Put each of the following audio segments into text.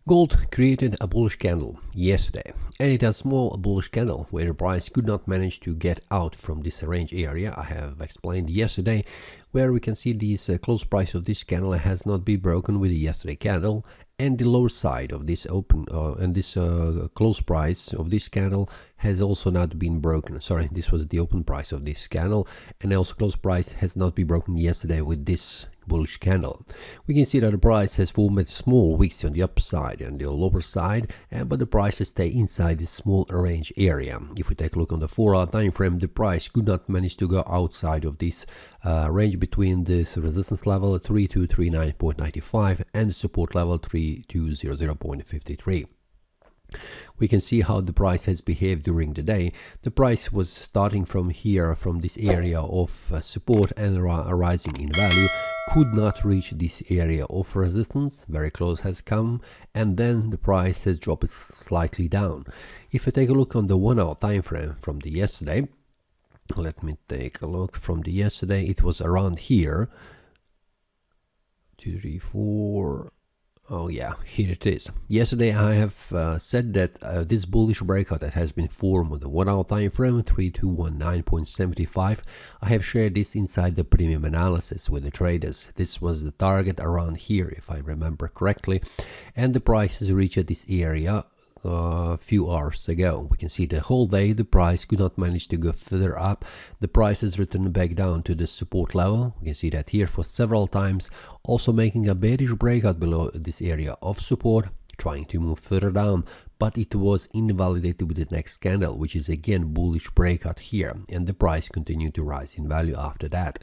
Gold created a bullish candle yesterday, and it has a small bullish candle where the price could not manage to get out from this range area I have explained yesterday, where we can see this close price of this candle has not been broken with the yesterday candle, and the lower side of this open and this close price of this candle has also not been broken. Sorry, this was the open price of this candle, and also close price has not been broken yesterday with this bullish candle. We can see that the price has formed small wicks on the upside and the lower side, but the prices stay inside this small range area. If we take a look on the 4-hour time frame, the price could not manage to go outside of this range between this resistance level 3239.95 and the support level 3200.53. We can see how the price has behaved during the day. The price was starting from here, from this area of support and rising in value, could not reach this area of resistance, very close has come, and then the price has dropped slightly down. If I take a look on the 1-hour time frame from the yesterday, let me take a look from the yesterday, it was around here, 2, 3, 4. Oh yeah, here it is. Yesterday I have said that this bullish breakout that has been formed on the 1-hour time frame 3219.75, I have shared this inside the premium analysis with the traders. This was the target around here, if I remember correctly, and the price has reached this area a few hours ago. We can see the whole day the price could not manage to go further up. The price has returned back down to the support level. We can see that here for several times, also making a bearish breakout below this area of support, trying to move further down, but it was invalidated with the next candle, which is again bullish breakout here, and the price continued to rise in value after that.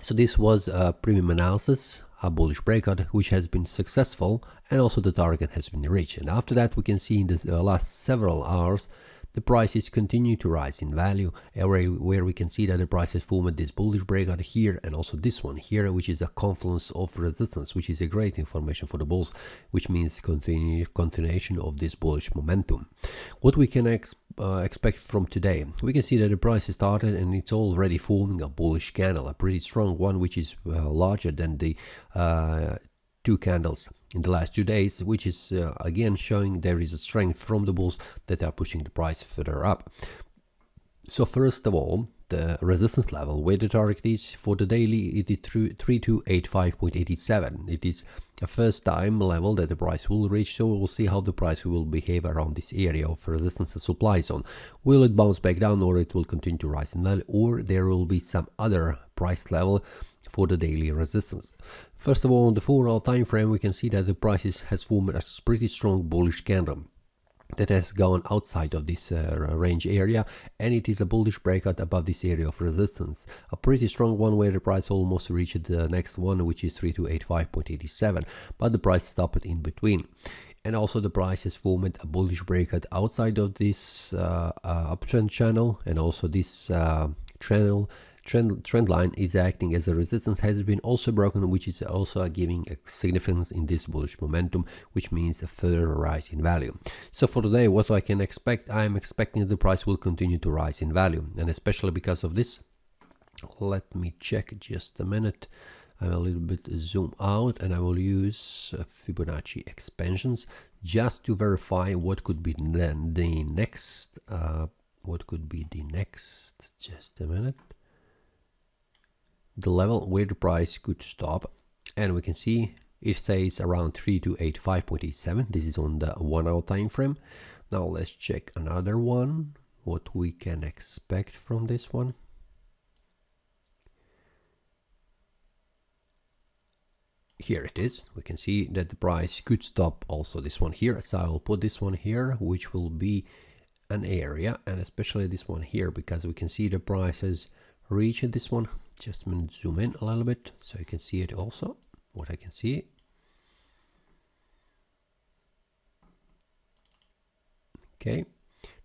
So this was a premium analysis, a bullish breakout which has been successful, and also the target has been reached. And after that we can see in the last several hours the prices continue to rise in value, where we can see that the price has formed this bullish breakout here and also this one here, which is a confluence of resistance, which is a great information for the bulls, which means continuation of this bullish momentum. What we can expect from today, we can see that the price has started and it's already forming a bullish candle, a pretty strong one, which is larger than the 2 candles in the last 2 days, which is again showing there is a strength from the bulls that are pushing the price further up. So first of all, the resistance level where the target is for the daily, it is 3285.87. It is a first time level that the price will reach, so we'll see how the price will behave around this area of resistance and supply zone. Will it bounce back down, or it will continue to rise in value, or there will be some other price level for the daily resistance. First of all, on the 4-hour time frame, we can see that the price has formed a pretty strong bullish candle that has gone outside of this range area, and it is a bullish breakout above this area of resistance, a pretty strong one where the price almost reached the next one, which is 3285.87, but the price stopped in between. And also the price has formed a bullish breakout outside of this uptrend channel, and also this trend line is acting as a resistance, has been also broken, which is also giving a significance in this bullish momentum, which means a further rise in value. So for today, what I can expect, I am expecting the price will continue to rise in value, and especially because of this, let me check just a minute. I will a little bit zoom out, and I will use Fibonacci expansions just to verify what could be then the next just a minute, the level where the price could stop. And we can see it stays around 3285.87. this is on the 1-hour time frame. Now let's check another one, what we can expect from this one. Here it is. We can see that the price could stop also this one here, so I will put this one here, which will be an area, and especially this one here, because we can see the price has reached this one. Just a minute, zoom in a little bit so you can see it also, what I can see. Okay,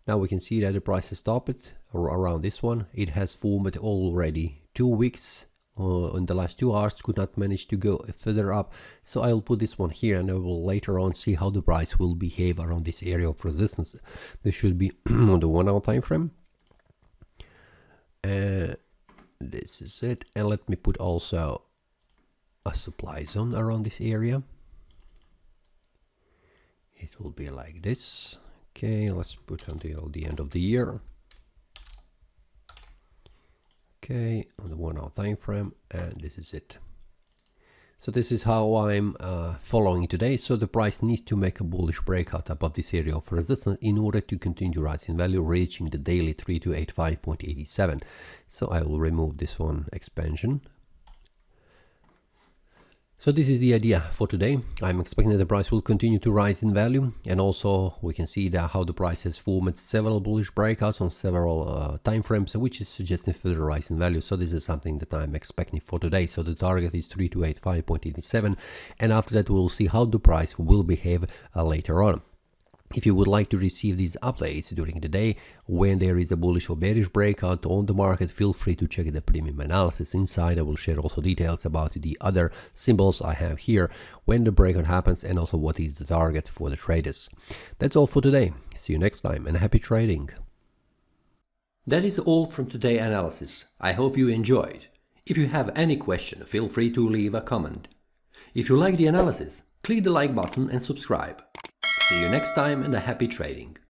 now we can see that the price has stopped around this one. It has formed already 2 wicks in the last 2 hours, could not manage to go further up, so I'll put this one here, and I will later on see how the price will behave around this area of resistance. This should be on the 1-hour time frame. This is it, and let me put also a supply zone around this area. it will be like this. Okay, let's put until the end of the year. Okay, on the 1 hour time frame, and this is it. So this is how I'm following today. So the price needs to make a bullish breakout above this area of resistance in order to continue to rise in value, reaching the daily 3285.87. So I will remove this one expansion. So this is the idea for today. I'm expecting that the price will continue to rise in value, and also we can see that how the price has formed several bullish breakouts on several time frames, which is suggesting further rise in value. So this is something that I'm expecting for today. So the target is 3285.87, and after that we'll see how the price will behave later on. If you would like to receive these updates during the day when there is a bullish or bearish breakout on the market, feel free to check the premium analysis. Inside I will share also details about the other symbols I have here when the breakout happens, and also what is the target for the traders. That's all for today. See you next time, and happy trading. That is all from today's analysis. I hope you enjoyed. If you have any question, feel free to leave a comment. If you like the analysis, click the like button and subscribe. See you next time, and a happy trading.